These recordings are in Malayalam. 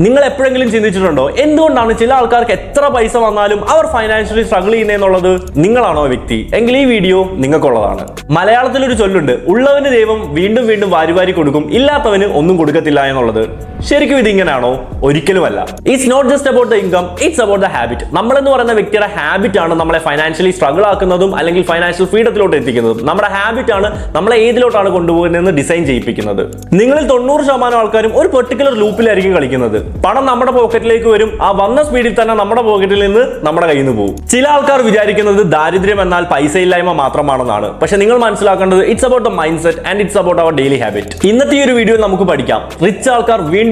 നിങ്ങൾ എപ്പോഴെങ്കിലും ചിന്തിച്ചിട്ടുണ്ടോ എന്തുകൊണ്ടാണ് ചില ആൾക്കാർക്ക് എത്ര പൈസ വന്നാലും അവർ ഫൈനാൻഷ്യലി സ്ട്രഗിൾ ചെയ്യുന്നതെന്നുള്ളത്? നിങ്ങളാണോ വ്യക്തി? എങ്കിൽ ഈ വീഡിയോ നിങ്ങൾക്കുള്ളതാണ്. മലയാളത്തിൽ ഒരു ചൊല്ലുണ്ട്, ഉള്ളവന് ദൈവം വീണ്ടും വീണ്ടും വാരി വാരി കൊടുക്കും, ഇല്ലാത്തവന് ഒന്നും കൊടുക്കത്തില്ല എന്നുള്ളത്. ശരിക്കും ഇതിങ്ങനെയാണോ? ഒരിക്കലുമല്ല. It's not just about the income, it's about the habit. നമ്മളെന്ന് പറയുന്ന വ്യക്തിയുടെ ഹാബിറ്റ് ആണ് നമ്മളെ ഫൈനാൻഷ്യലി സ്ട്രഗിൾ ആക്കുന്നതും അല്ലെങ്കിൽ ഫൈനാൻഷ്യൽ ഫ്രീഡത്തിലോട്ട് എത്തിക്കുന്നതും. നമ്മുടെ ഹാബിറ്റ് ആണ് നമ്മളെ ഏതിലോട്ടാണ് കൊണ്ടുപോകുന്നതെന്ന് ഡിസൈൻ ചെയ്യിപ്പിക്കുന്നത്. നിങ്ങളിൽ 90% ആൾക്കാരും ഒരു പെർട്ടിക്കുലർ ലൂപ്പിലായിരിക്കും കളിക്കുന്നത്. പണം നമ്മുടെ പോക്കറ്റിലേക്ക് വരും, ആ വന്ന സ്പീഡിൽ തന്നെ നമ്മുടെ പോക്കറ്റിൽ നിന്ന് നമ്മുടെ കയ്യിൽ നിന്ന് പോകും. ചില ആൾക്കാർ വിചാരിക്കുന്നത് ദാരിദ്ര്യം എന്നാൽ പൈസ ഇല്ലായ്മ മാത്രമാണെന്നാണ്. പക്ഷെ നിങ്ങൾ മനസ്സിലാക്കേണ്ടത് it's about the mind set and it's about our daily habit. ഇന്നത്തെ ഈ ഒരു വീഡിയോയിൽ നമുക്ക് പഠിക്കാം റിച്ച് ആൾക്കാർ വീണ്ടും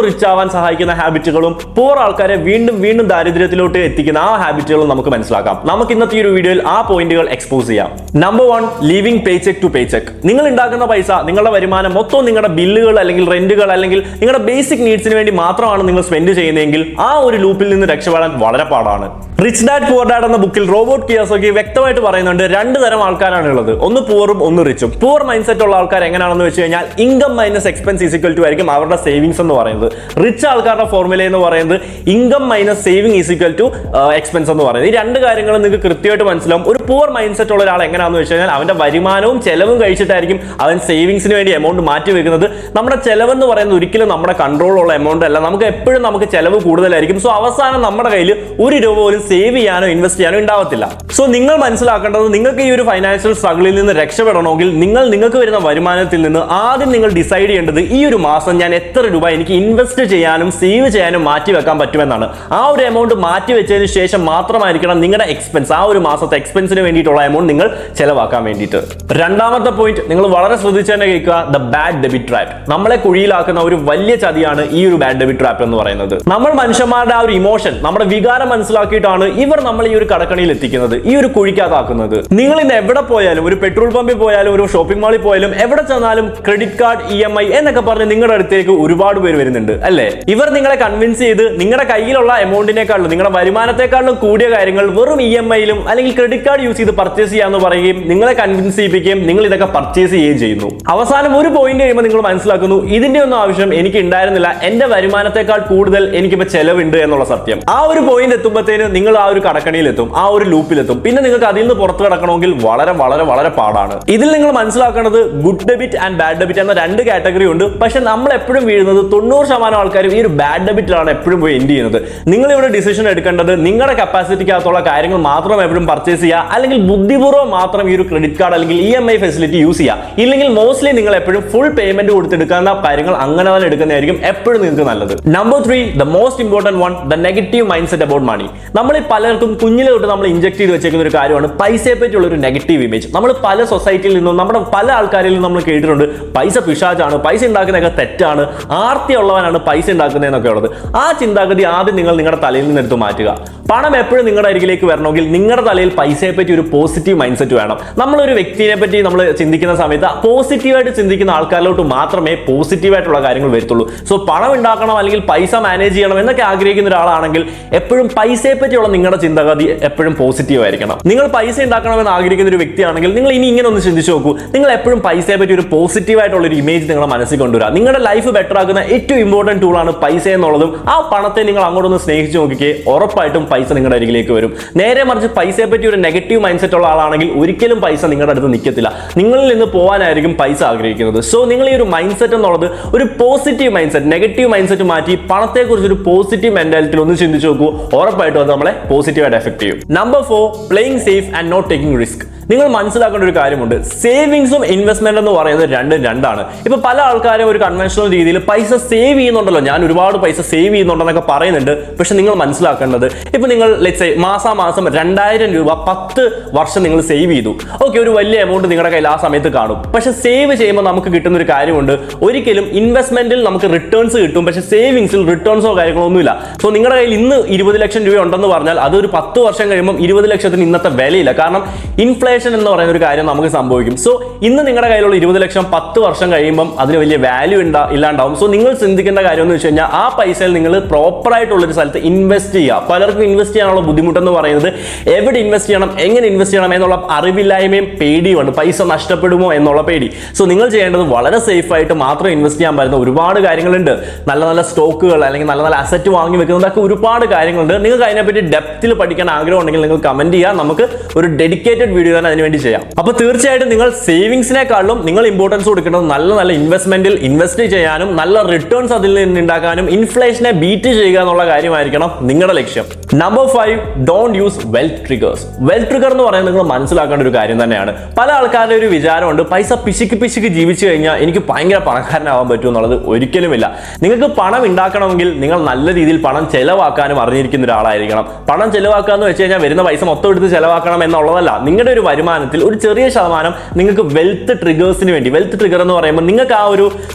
റിച്ച് ആവാൻ സഹായിക്കുന്ന ഹാബിറ്റുകളും പൂർ ആൾക്കാരെ വീണ്ടും ദാരിദ്ര്യത്തിലോട്ട് എത്തിക്കുന്ന ആ ഹാബിറ്റുകളും നമുക്ക് മനസ്സിലാക്കാം. നമുക്ക് ഇന്നത്തെ ഈ ഒരു വീഡിയോയിൽ ആ പോയിന്റുകൾ എക്സ്പോസ് ചെയ്യാം. Number 1, living pay check to pay check. നിങ്ങൾ ഉണ്ടാക്കുന്ന പൈസ, നിങ്ങളുടെ വരുമാനം മൊത്തം നിങ്ങളുടെ ബില്ലുകൾ അല്ലെങ്കിൽ റെന്റുകൾ അല്ലെങ്കിൽ നിങ്ങളുടെ ബേസിക് നീഡ്സിന് വേണ്ടി മാത്രമാണ് നിങ്ങൾ സ്പെൻഡ് ചെയ്യുന്നതെങ്കിൽ ആ ഒരു ലൂപ്പിൽ നിന്ന് രക്ഷപ്പെടാൻ വളരെ പാടാണ്. റിച്ച് ഡാഡ് പുവർ ഡാഡ് എന്ന ബുക്കിൽ റോബർട്ട് കിയോസാക്കി വ്യക്തമായിട്ട് പറയുന്നുണ്ട്, 2 തരം ആൾക്കാരാണ് ഉള്ളത്, ഒന്ന് പൂറും ഒന്ന് റിച്ചും. പൂർ മൈൻഡ് സെറ്റ് ഉള്ള ആൾക്കാർ എങ്ങനെയാണെന്ന് വെച്ച് കഴിഞ്ഞാൽ income minus expense is equal to ആയിരിക്കും അവരുടെ സേവിങ്സ് എന്ന് പറയുന്നത്. റിച്ച് ആൾക്കാരുടെ ഫോർമുല എന്ന് പറയുന്നത് income minus saving is equal to expense എന്ന് പറയുന്നത്. ഈ 2 കാര്യങ്ങൾ നിങ്ങൾക്ക് കൃത്യമായിട്ട് മനസ്സിലാവും. ഒരു പൂർ മൈൻഡ് സെറ്റ് ഉള്ള ഒരാൾ എങ്ങനെയാണെന്ന് വെച്ച് കഴിഞ്ഞാൽ അവന്റെ വരുമാനവും ചെലവും കഴിച്ചിട്ടായിരിക്കും അവൻ സേവിങ്സിന് വേണ്ടി എമൗണ്ട് മാറ്റി വെക്കുന്നത്. നമ്മുടെ ചെലവെന്ന് പറയുന്നത് ഒരിക്കലും നമ്മുടെ കൺട്രോളുള്ള എമൗണ്ട് അല്ല. നമുക്ക് എപ്പോഴും നമുക്ക് ചെലവ് കൂടുതലായിരിക്കും. സോ അവസാനം നമ്മുടെ കയ്യിൽ 1 രൂപ പോലും സേവ് ചെയ്യാനോ ഇൻവെസ്റ്റ് ചെയ്യാനോ ഉണ്ടാവത്തില്ല. സോ നിങ്ങൾ മനസ്സിലാക്കേണ്ടത്, നിങ്ങൾക്ക് ഈ ഒരു ഫൈനാൻഷ്യൽ സ്ട്രഗിളിൽ നിന്ന് രക്ഷപ്പെടണമെങ്കിൽ നിങ്ങൾക്ക് വരുന്ന വരുമാനത്തിൽ നിന്ന് ആദ്യം നിങ്ങൾ ഡിസൈഡ് ചെയ്യേണ്ടത് ഈ ഒരു മാസം ഞാൻ എത്ര രൂപ എനിക്ക് ഇൻവെസ്റ്റ് ചെയ്യാനും സേവ് ചെയ്യാനും മാറ്റി വെക്കാൻ പറ്റുമെന്നാണ്. ആ ഒരു എമൗണ്ട് മാറ്റി വെച്ചതിന് ശേഷം മാത്രമായിരിക്കണം നിങ്ങളുടെ എക്സ്പെൻസ്, ആ ഒരു മാസത്തെ എക്സ്പെൻസിന് വേണ്ടിയിട്ടുള്ള എമൗണ്ട് നിങ്ങൾ ചെലവാക്കാൻ വേണ്ടിയിട്ട്. രണ്ടാമത്തെ പോയിന്റ് നിങ്ങൾ വളരെ ശ്രദ്ധിച്ച് തന്നെ കേൾക്കുക, ദ ബാഡ് ഡെബിറ്റ് ട്രാപ്പ്. നമ്മളെ കുഴിയിലാക്കുന്ന ഒരു വലിയ ചതിയാണ് ഈ ഒരു ബാഡ് ഡെബിറ്റ് ട്രാപ്പ് എന്ന് പറയുന്നത്. നമ്മൾ മനുഷ്യന്മാരുടെ ആ ഒരു ഇമോഷൻ, നമ്മുടെ വികാരം മനസ്സിലാക്കിയിട്ടാണ് ഇവർ നമ്മൾ ഈ ഒരു കടക്കണിയിൽ എത്തിക്കുന്നത്, ഈ ഒരു കുഴിക്കകത്താക്കുന്നത്. നിങ്ങൾ ഇന്ന് എവിടെ പോയാലും, ഒരു പെട്രോൾ പമ്പിൽ പോയാലും ഒരു ഷോപ്പിംഗ് മാളിൽ പോയാലും എവിടെ ചെന്നാലും ക്രെഡിറ്റ് കാർഡ്, EMI എന്നൊക്കെ പറഞ്ഞ് നിങ്ങളുടെ അടുത്തേക്ക് ഒരുപാട് പേര് വരുന്നുണ്ട് അല്ലേ? ഇവർ നിങ്ങളെ കൺവിൻസ് ചെയ്ത് നിങ്ങളുടെ കയ്യിലുള്ള എമൗണ്ടിനേക്കാളും നിങ്ങളുടെ വരുമാനത്തെക്കാളും കൂടിയ കാര്യങ്ങൾ വെറും EMI-യിലും അല്ലെങ്കിൽ ക്രെഡിറ്റ് കാർഡ് യൂസ് ചെയ്ത് പർച്ചേസ് ചെയ്യാന്ന് പറയുകയും നിങ്ങളെ കൺവിൻസ് ചെയ്യിപ്പിക്കുകയും നിങ്ങൾ ഇതൊക്കെ പർച്ചേസ് ചെയ്യുകയും ചെയ്യുന്നു. അവസാനം ഒരു പോയിന്റ് കഴിയുമ്പോൾ നിങ്ങൾ മനസ്സിലാക്കുന്നു ഇതിന്റെ ഒന്നും ആവശ്യം എനിക്ക് ഉണ്ടായിരുന്നില്ല, എന്റെ വരുമാനത്തെക്കാൾ കൂടുതൽ എനിക്കിപ്പോ ചെലവുണ്ട് എന്നുള്ള സത്യം. ആ ഒരു പോയിന്റ് എത്തുമ്പോഴത്തേന് നിങ്ങൾ ആ ഒരു കടക്കണിയിലെത്തും, ആ ഒരു ലൂപ്പിലെത്തും. പിന്നെ നിങ്ങൾക്ക് അതിൽ നിന്ന് പുറത്തു കിടക്കണമെങ്കിൽ വളരെ പാടാണ്. ഇതിൽ നിങ്ങൾ മനസ്സിലാക്കേണ്ടത് good debit and bad debit എന്ന 2 കാറ്റഗറി ഉണ്ട്. പക്ഷെ നമ്മൾ എപ്പോഴും വീഴുന്നത് 90% ആൾക്കാരും ഈ ഒരു ബാഡ് ഡെബിറ്റിലാണ് എപ്പോഴും പോയി എൻഡ് ചെയ്യുന്നത്. നിങ്ങൾ ഇവിടെ ഡിസിഷൻ എടുക്കേണ്ടത് നിങ്ങളുടെ കപ്പാസിറ്റിക്കകത്തുള്ള കാര്യങ്ങൾ മാത്രം എപ്പോഴും പർച്ചേസ് ചെയ്യുക, അല്ലെങ്കിൽ ബുദ്ധിപൂർവ്വം മാത്രം ഈ ഒരു ക്രെഡിറ്റ് കാർഡ് അല്ലെങ്കിൽ EMI ഫെസിലിറ്റി യൂസ് ചെയ്യുക. ഇല്ലെങ്കിൽ മോസ്റ്റ്ലി നിങ്ങൾ എപ്പോഴും ഫുൾ പേയ്മെന്റ് കൊടുത്തെടുക്കുന്ന കാര്യങ്ങൾ അങ്ങനെ തന്നെ എടുക്കുന്നതായിരിക്കും എപ്പോഴും നിങ്ങൾക്ക് നല്ലത്. Number 3, the most important one, the negative mind set about money. നമ്മൾ പലർക്കും കുഞ്ഞിലെ തൊട്ട് നമ്മൾ ഇൻജെക്ട് ചെയ്ത് വെച്ചേക്കുന്ന ഒരു കാര്യമാണ് പൈസയെ പറ്റിയുള്ള ഒരു നെഗറ്റീവ് ഇമേജ്. നമ്മൾ പല സൊസൈറ്റിയിൽ നിന്നും നമ്മുടെ പല ആൾക്കാരിൽ നിന്നും നമ്മൾ കേട്ടിട്ടുണ്ട് പൈസ പിശാചാണ്, പൈസ ഉണ്ടാക്കുന്നതൊക്കെ തെറ്റാണ്, ആർത്തിയുള്ളവനാണ് പൈസ ഉണ്ടാക്കുന്നതെന്നൊക്കെ ഉള്ളത്. ആ ചിന്താഗതി ആദ്യം നിങ്ങളുടെ തലയിൽ നിന്ന് എടുത്ത് മാറ്റുക. പണം എപ്പോഴും നിങ്ങളുടെ അരികിലേക്ക് വരണമെങ്കിൽ നിങ്ങളുടെ തലയിൽ പൈസയെ പറ്റി ഒരു പോസിറ്റീവ് മൈൻഡ് സെറ്റ് വേണം. നമ്മളൊരു വ്യക്തിയെ പറ്റി നമ്മൾ ചിന്തിക്കുന്ന സമയത്ത് പോസിറ്റീവായിട്ട് ചിന്തിക്കുന്ന ആൾക്കാരിലോട്ട് മാത്രമേ പോസിറ്റീവായിട്ടുള്ള കാര്യങ്ങൾ വരത്തുള്ളൂ. സോ പണം ഉണ്ടാക്കണം അല്ലെങ്കിൽ പൈസ മാനേജ് ചെയ്യണം എന്നൊക്കെ ആഗ്രഹിക്കുന്ന ഒരാളാണെങ്കിൽ എപ്പോഴും പൈസയെ പറ്റിയുള്ള നിങ്ങളുടെ ചിന്താഗതി എപ്പോഴും പോസിറ്റീവ് ആയിരിക്കണം. നിങ്ങൾ പൈസ ഉണ്ടാക്കണമെന്ന് ആഗ്രഹിക്കുന്ന ഒരു വ്യക്തിയാണെങ്കിൽ നിങ്ങൾ ഇങ്ങനെ ഒന്ന് ചിന്തിച്ചു നോക്കൂ, നിങ്ങൾ എപ്പോഴും പൈസയെ പറ്റി ഒരു പോസിറ്റീവ് ആയിട്ടുള്ള ഒരു ഇമേജ് നിങ്ങളുടെ മനസ്സിൽ കൊണ്ടുവരിക. നിങ്ങളുടെ ലൈഫ് ബെറ്റർ ആക്കുന്ന ഏറ്റവും ഇമ്പോർട്ടന്റ് ടൂളാണ് പൈസ എന്നുള്ളതും ആ പണത്തെ നിങ്ങൾ അങ്ങോട്ടൊന്ന് സ്നേഹിച്ചു നോക്കിക്കേ, ഉറപ്പായിട്ടും പൈസ നിങ്ങളുടെ അരികിലേക്ക് വരും. നേരെ മറിച്ച് പൈസയെ പറ്റി ഒരു നെഗറ്റീവ് മൈൻഡ് സെറ്റ് ഉള്ള ആളാണെങ്കിൽ ഒരിക്കലും പൈസ നിങ്ങളുടെ അടുത്ത് നിൽക്കത്തില്ല, നിങ്ങളിൽ നിന്ന് പോകാനായിരിക്കും പൈസ ആഗ്രഹിക്കുന്നത്. സോ നിങ്ങൾ ഈ ഒരു മൈൻഡ് സെറ്റ് എന്നുള്ളത് ഒരു positive mind set, negative mind set മാറ്റി പണത്തെക്കുറിച്ച് ഒരു പോസിറ്റീവ് മെന്റാലിറ്റിയിൽ ഒന്ന് ചിന്തിച്ചു നോക്കൂ, ഉറപ്പായിട്ടും അത് നമ്മളെ പോസിറ്റീവായിട്ട് എഫക്ട് ചെയ്യും. Number 4, playing safe and not taking risk. നിങ്ങൾ മനസ്സിലാക്കേണ്ട ഒരു കാര്യമുണ്ട്, സേവിങ്സും ഇൻവെസ്റ്റ്മെന്റ് എന്ന് പറയുന്നത് രണ്ടാണ്. ഇപ്പൊ പല ആൾക്കാരും ഒരു കൺവെൻഷണൽ രീതിയിൽ പൈസ സേവ് ചെയ്യുന്നുണ്ടല്ലോ, ഞാൻ ഒരുപാട് പൈസ സേവ് ചെയ്യുന്നുണ്ടെന്നൊക്കെ പറയുന്നുണ്ട്. പക്ഷെ നിങ്ങൾ മനസ്സിലാക്കേണ്ടത്, ഇപ്പൊ നിങ്ങൾ ലെറ്റ്സ് സേ മാസം 2000 രൂപ 10 വർഷം നിങ്ങൾ സേവ് ചെയ്തു. ഓക്കെ, ഒരു വലിയ എമൗണ്ട് നിങ്ങളുടെ കയ്യിൽ ആ സമയത്ത് കാണും. പക്ഷെ സേവ് ചെയ്യുമ്പോൾ നമുക്ക് കിട്ടുന്ന ഒരു കാര്യമുണ്ട്, ഒരിക്കലും ഇൻവെസ്റ്റ്മെന്റിൽ നമുക്ക് റിട്ടേൺസ് കിട്ടും, പക്ഷെ സേവിങ്സിൽ റിട്ടേൺസോ കാര്യങ്ങളോ ഒന്നുമില്ല. സോ നിങ്ങളുടെ കയ്യിൽ ഇന്ന് 20 ലക്ഷം രൂപ ഉണ്ടെന്ന് പറഞ്ഞാൽ അതൊരു 10 വർഷം കഴിയുമ്പോൾ 20 ലക്ഷത്തിന് ഇന്നത്തെ വിലയില്ല. കാരണം ഇൻഫ്ലേഷൻ എന്ന് പറയുന്ന ഒരു കാര്യം നമുക്ക് സംഭവിക്കും. സോ ഇന്ന് നിങ്ങളുടെ കയ്യിലുള്ള 20 ലക്ഷം 10 വർഷം കഴിയുമ്പോൾ അതിന് വലിയ വാല്യൂ ഇല്ലാണ്ടാവും. സോ നിങ്ങൾ ചിന്തിക്കേണ്ട കാര്യം എന്ന് വെച്ച് കഴിഞ്ഞാൽ ആ പൈസയിൽ നിങ്ങൾ പ്രോപ്പർ ആയിട്ടുള്ള ഒരു സ്ഥലത്ത് ഇൻവെസ്റ്റ് ചെയ്യുക. പലർക്കും ഇൻവെസ്റ്റ് ചെയ്യാനുള്ള ബുദ്ധിമുട്ടെന്ന് പറയുന്നത് എവിടെ ഇൻവെസ്റ്റ് ചെയ്യണം, എങ്ങനെ ഇൻവെസ്റ്റ് ചെയ്യണം എന്നുള്ള അറിവില്ലായ്മയും പേടിയുമാണ്, പൈസ നഷ്ടപ്പെടുമോ എന്നുള്ള പേടി. സോ നിങ്ങൾ ചെയ്യേണ്ടത് വളരെ സേഫ് ആയിട്ട് മാത്രം ഇൻവെസ്റ്റ് ചെയ്യാൻ പറ്റുന്ന ഒരുപാട് കാര്യങ്ങളുണ്ട്. നല്ല നല്ല സ്റ്റോക്കുകൾ അല്ലെങ്കിൽ നല്ല നല്ല അസറ്റ് വാങ്ങി വെക്കുന്നതൊക്കെ ഒരുപാട് കാര്യങ്ങളുണ്ട്. നിങ്ങൾക്ക് അതിനെപ്പറ്റി ഡെപ്തിൽ പഠിക്കാൻ ആഗ്രഹം ഉണ്ടെങ്കിൽ നിങ്ങൾ കമന്റ് ചെയ്യുക, നമുക്ക് ഒരു ഡെഡിക്കേറ്റഡ് വീഡിയോ തന്നെ അതിനുവേണ്ടി ചെയ്യാം. അപ്പോൾ തീർച്ചയായിട്ടും നിങ്ങൾ സേവിങ്സിനെക്കാളും നിങ്ങൾ ഇമ്പോർട്ടൻസ് കൊടുക്കേണ്ടത് നല്ല നല്ല ഇൻവെസ്റ്റ്മെന്റിൽ ഇൻവെസ്റ്റ് ചെയ്യാനും നല്ല റിട്ടേൺസ് അതിൽ നിന്ന് ഉണ്ടാക്കാനും ഇൻഫ്ലേഷനെ ബീറ്റ് ചെയ്യുക എന്നുള്ള കാര്യമായിരിക്കണം നിങ്ങളുടെ ലക്ഷ്യം. Number 5, don't use wealth triggers. Wealth trigger എന്ന് പറയുന്നത് നിങ്ങൾ മനസ്സിലാക്കേണ്ട ഒരു കാര്യം തന്നെയാണ്. പല ആൾക്കാരുടെ ഒരു വിചാരമുണ്ട്, പൈസ പിശുക്ക് ജീവിച്ചു കഴിഞ്ഞാൽ എനിക്ക് ഭയങ്കര പണക്കാരനാവാൻ പറ്റും എന്നുള്ളത്. ഒരിക്കലുമില്ല. നിങ്ങൾക്ക് പണം ഉണ്ടാക്കണമെങ്കിൽ നിങ്ങൾ നല്ല രീതിയിൽ പണം ചെലവാക്കാനും അറിഞ്ഞിരിക്കുന്ന ഒരാളായിരിക്കണം. പണം ചെലവാക്കുക എന്ന് വെച്ച് കഴിഞ്ഞാൽ വരുന്ന പൈസ മൊത്തം എടുത്ത് ചെലവാക്കണം എന്നുള്ളതല്ല. നിങ്ങളുടെ ഒരു വരുമാനത്തിൽ ഒരു ചെറിയ ശതമാനം നിങ്ങൾക്ക് വെൽത്ത് ട്രിഗേഴ്സിന് വേണ്ടി, വെൽത്ത് ട്രിഗർ എന്ന് പറയുമ്പോൾ നിങ്ങൾക്ക് ആ ഒരു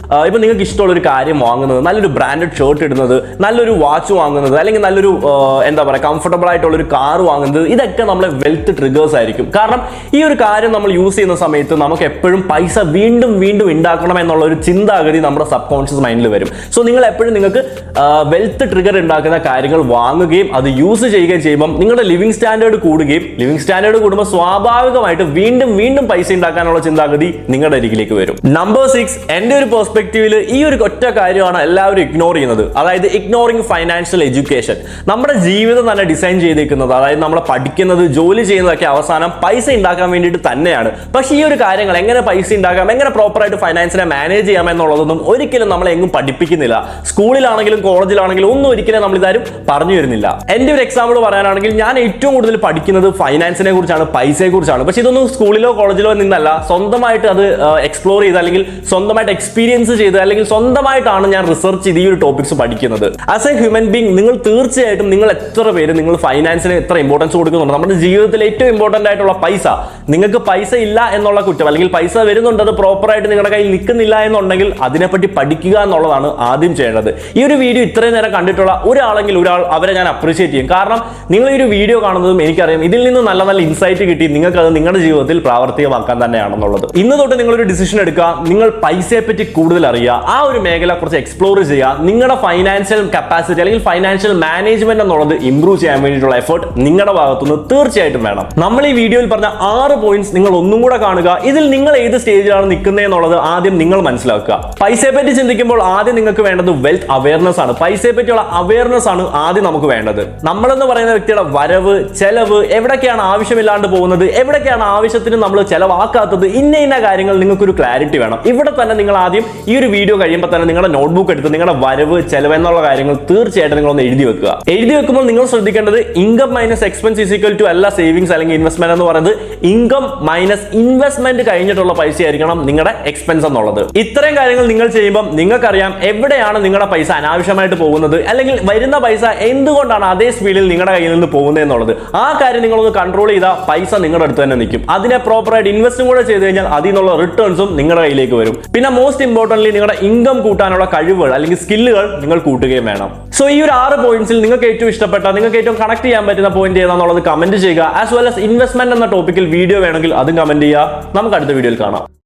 ഇപ്പൊ നിങ്ങൾക്ക് ഇഷ്ടമുള്ള ഒരു കാര്യം വാങ്ങുന്നത്, നല്ലൊരു ബ്രാൻഡഡ് ഷർട്ട് ഇടുന്നത്, നല്ലൊരു വാച്ച് വാങ്ങുന്നത്, അല്ലെങ്കിൽ നല്ലൊരു എന്താ പറയുക കംഫർട്ടബിൾ ആയിട്ടുള്ള ഒരു കാർ വാങ്ങുന്നത്, ഇതൊക്കെ നമ്മളെ വെൽത്ത് ട്രിഗേഴ്സ് ആയിരിക്കും. കാരണം ഈ ഒരു കാര്യം നമ്മൾ യൂസ് ചെയ്യുന്ന സമയത്ത് നമുക്ക് എപ്പോഴും പൈസ വീണ്ടും വീണ്ടും ഉണ്ടാക്കണം എന്നുള്ള ഒരു ചിന്താഗതി നമ്മുടെ സബ് കോൺഷ്യസ് മൈൻഡിൽ വരും. സോ നിങ്ങൾ എപ്പോഴും നിങ്ങൾക്ക് വെൽത്ത് ട്രിഗർ ഉണ്ടാക്കുന്ന കാര്യങ്ങൾ വാങ്ങുകയും അത് യൂസ് ചെയ്യുകയും ചെയ്യുമ്പോൾ നിങ്ങളുടെ ലിവിംഗ് സ്റ്റാൻഡേർഡ് കൂടുകയും, ലിവിംഗ് സ്റ്റാൻഡേർഡ് കൂടുമ്പോൾ സ്വാഭാവികമായിട്ട് വീണ്ടും വീണ്ടും പൈസ ഉണ്ടാക്കാനുള്ള ചിന്താഗതി നിങ്ങളുടെ അരികിലേക്ക് വരും. നമ്പർ 6, എൻ്റെ ഒരു പെർസ്പെക്റ്റീവിൽ ഈ ഒരു ഒറ്റ കാര്യമാണ് എല്ലാവരും ഇഗ്നോർ ചെയ്യുന്നത്. അതായത് ഇഗ്നോറിംഗ് ഫൈനാൻഷ്യൽ എഡ്യൂക്കേഷൻ. നമ്മുടെ ജീവിതം തന്നെ ഡിസൈൻ ചെയ്തിരിക്കുന്നത്, അതായത് നമ്മൾ പഠിക്കുന്നത്, ജോലി ചെയ്യുന്നതൊക്കെ അവസാനം പൈസ ഉണ്ടാക്കാൻ വേണ്ടിയിട്ട് തന്നെയാണ്. പക്ഷേ ഈ ഒരു കാര്യങ്ങൾ എങ്ങനെ പൈസ ഉണ്ടാക്കാം, എങ്ങനെ പ്രോപ്പറായിട്ട് ഫൈനാൻസിനെ മാനേജ് ചെയ്യാം എന്നുള്ളതൊന്നും ഒരിക്കലും നമ്മളെ എങ്ങും പഠിപ്പിക്കുന്നില്ല. സ്കൂളിലാണെങ്കിലും കോളേജിലാണെങ്കിലും ഒന്നും ഒരിക്കലും നമ്മൾ ഇതാരും പറഞ്ഞു വരുന്നില്ല. എൻ്റെ ഒരു എക്സാമ്പിൾ പറയാനാണെങ്കിൽ ഞാൻ ഏറ്റവും കൂടുതൽ പഠിക്കുന്നത് ഫൈനാൻസിനെ കുറിച്ചാണ്, പൈസയെ കുറിച്ചാണ്. പക്ഷെ ഇതൊന്നും സ്കൂളിലോ കോളേജിലോ നിന്നല്ല, സ്വന്തമായിട്ട് അത് എക്സ്പ്ലോർ ചെയ്ത് അല്ലെങ്കിൽ സ്വന്തമായിട്ട് എക്സ്പീരിയൻസ് ചെയ്ത് അല്ലെങ്കിൽ സ്വന്തമായിട്ടാണ് ഞാൻ റിസർച്ച് ചെയ്ത് ഈ ഒരു ടോപ്പിക്സ് പഠിക്കുന്നത്. ആസ് എ ഹ്യൂമൻ ബീങ് നിങ്ങൾ തീർച്ചയായിട്ടും നിങ്ങൾ എത്ര പേര് നിങ്ങൾ ഫൈനാൻസിന് എത്ര ഇമ്പോർട്ടൻസ് കൊടുക്കുന്നുണ്ട്? നമ്മുടെ ജീവിതത്തിൽ ഏറ്റവും ഇമ്പോർട്ടന്റ് ആയിട്ടുള്ള പൈസ. നിങ്ങൾക്ക് പൈസ ഇല്ല എന്നുള്ള കുറ്റം, അല്ലെങ്കിൽ പൈസ വരുന്നുണ്ട് അത് പ്രോപ്പറായിട്ട് നിങ്ങളുടെ കയ്യിൽ നിൽക്കുന്നില്ല എന്നുണ്ടെങ്കിൽ അതിനെപ്പറ്റി പഠിക്കുക എന്നുള്ളതാണ് ആദ്യം ചെയ്യേണ്ടത്. ഈ ഒരു വീഡിയോ ഇത്രയും നേരം കണ്ടിട്ടുള്ള ഒരാളെങ്കിൽ അവരെ ഞാൻ അപ്രീഷിയേറ്റ് ചെയ്യും. കാരണം നിങ്ങൾ ഈ ഒരു വീഡിയോ കാണുന്നതും എനിക്കറിയാം ഇതിൽ നിന്ന് നല്ല നല്ല ഇൻസൈറ്റ് കിട്ടി നിങ്ങൾക്ക് അത് നിങ്ങളുടെ ജീവിതത്തിൽ പ്രാവർത്തികമാക്കാൻ തന്നെയാണെന്നുള്ളത്. ഇന്ന് തൊട്ട് നിങ്ങളൊരു ഡിസിഷൻ എടുക്കുക, നിങ്ങൾ പൈസയെ പറ്റി കൂടുതൽ അറിയുക, ആ ഒരു മേഖല കുറച്ച് എക്സ്പ്ലോർ ചെയ്യുക. നിങ്ങളുടെ ഫൈനാൻഷ്യൽ കപ്പാസിറ്റി അല്ലെങ്കിൽ ഫൈനാൻഷ്യൽ മാനേജ്മെന്റ് എന്നുള്ളത് ഇംപ്രൂവ് ചെയ്യാൻ വേണ്ടിയിട്ടുള്ള എഫേർട്ട് നിങ്ങളുടെ ഭാഗത്തുനിന്ന് തീർച്ചയായിട്ടും വേണം. നമ്മൾ ഈ വീഡിയോയിൽ പറഞ്ഞ 6 പോയിന്റ്സ് നിങ്ങൾ ഒന്നും കൂടെ കാണുക. ഇതിൽ നിങ്ങൾ ഏത് സ്റ്റേജിലാണ് നിൽക്കുന്നത് എന്നുള്ളത് ആദ്യം നിങ്ങൾ മനസ്സിലാക്കുക. പൈസയെ പറ്റി ചിന്തിക്കുമ്പോൾ ആദ്യം നിങ്ങൾക്ക് വേണ്ടത് വെൽത്ത് അവയർനെസ് ആണ്. പൈസയെ പറ്റിയുള്ള അവയർനെസ് ആണ് ആദ്യം നമുക്ക് വേണ്ടത്. നമ്മളെന്ന് പറയുന്ന വ്യക്തിയുടെ വരവ്, ചെലവ്, എവിടൊക്കെയാണ് ആവശ്യമില്ലാണ്ട് പോകുന്നത്, എവിടൊക്കെയാണ് ആവശ്യത്തിന് നമ്മൾ ചെലവാക്കാത്തത്, ഇന്ന കാര്യങ്ങൾ നിങ്ങൾക്കൊരു ക്ലാരിറ്റി വേണം. ഇവിടെ തന്നെ നിങ്ങൾ ആദ്യം ഈ ഒരു വീഡിയോ കഴിയുമ്പോൾ തന്നെ നിങ്ങളുടെ നോട്ട്ബുക്ക് എടുത്ത് നിങ്ങളുടെ വരവ്, ചെലവ് എന്നുള്ള കാര്യങ്ങൾ തീർച്ചയായിട്ടും നിങ്ങളൊന്ന് എഴുതി വെക്കുക. എഴുതി വെക്കുമ്പോൾ നിങ്ങൾ ശ്രദ്ധിക്കേണ്ടത് income minus expense is equal to അല്ല സേവിങ്സ് അല്ലെങ്കിൽ ഇൻവെസ്റ്റ്മെന്റ് എന്ന് പറയുന്നത് ഇൻകം മൈനസ് ഇൻവെസ്റ്റ്മെന്റ് കഴിഞ്ഞിട്ടുള്ള പൈസ ആയിരിക്കണം നിങ്ങളുടെ എക്സ്പെൻസ് എന്നുള്ളത്. ഇത്രയും കാര്യങ്ങൾ നിങ്ങൾ ചെയ്യുമ്പോൾ നിങ്ങൾക്കറിയാം എവിടെയാണ് നിങ്ങളുടെ പൈസ അനാവശ്യമായിട്ട് പോകുന്നത്, അല്ലെങ്കിൽ വരുന്ന പൈസ എന്തുകൊണ്ടാണ് അതേ സ്പീഡിൽ നിങ്ങളുടെ കയ്യിൽ നിന്ന് പോകുന്നത് എന്നുള്ളത്. ആ കാര്യം നിങ്ങളൊന്ന് കൺട്രോൾ ചെയ്താൽ പൈസ നിങ്ങളുടെ അടുത്ത് തന്നെ നിൽക്കും. അതിനെ പ്രോപ്പറായിട്ട് ഇൻവെസ്റ്റും കൂടെ ചെയ്ത് കഴിഞ്ഞാൽ അതിൽ നിന്നുള്ള റിട്ടേൺസും നിങ്ങളുടെ കയ്യിലേക്ക് വരും. പിന്നെ മോസ്റ്റ് ഇമ്പോർട്ടന്റ്ലി നിങ്ങളുടെ ഇൻകം കൂട്ടാനുള്ള കഴിവുകൾ അല്ലെങ്കിൽ സ്കില്ലുകൾ നിങ്ങൾ കൂട്ടുകയും വേണം. സോ ഈ ഒരു 6 പോയിന്റ്സിൽ നിങ്ങൾക്ക് ഏറ്റവും ഇഷ്ടപ്പെട്ട, നിങ്ങൾക്ക് ഏറ്റവും കണക്ട് ചെയ്യാൻ പറ്റുന്ന പോയിന്റ് ഏതാണെന്നുള്ളത് കമന്റ് ചെയ്യുക. ആസ് വെൽ ആസ് ഇൻവെസ്റ്റ്മെന്റ് എന്ന ടോപ്പിക്കിൽ വീഡിയോ വേണമെങ്കിൽ അതും കമന്റ് ചെയ്യുക. നമുക്ക് അടുത്ത വീഡിയോയിൽ കാണാം.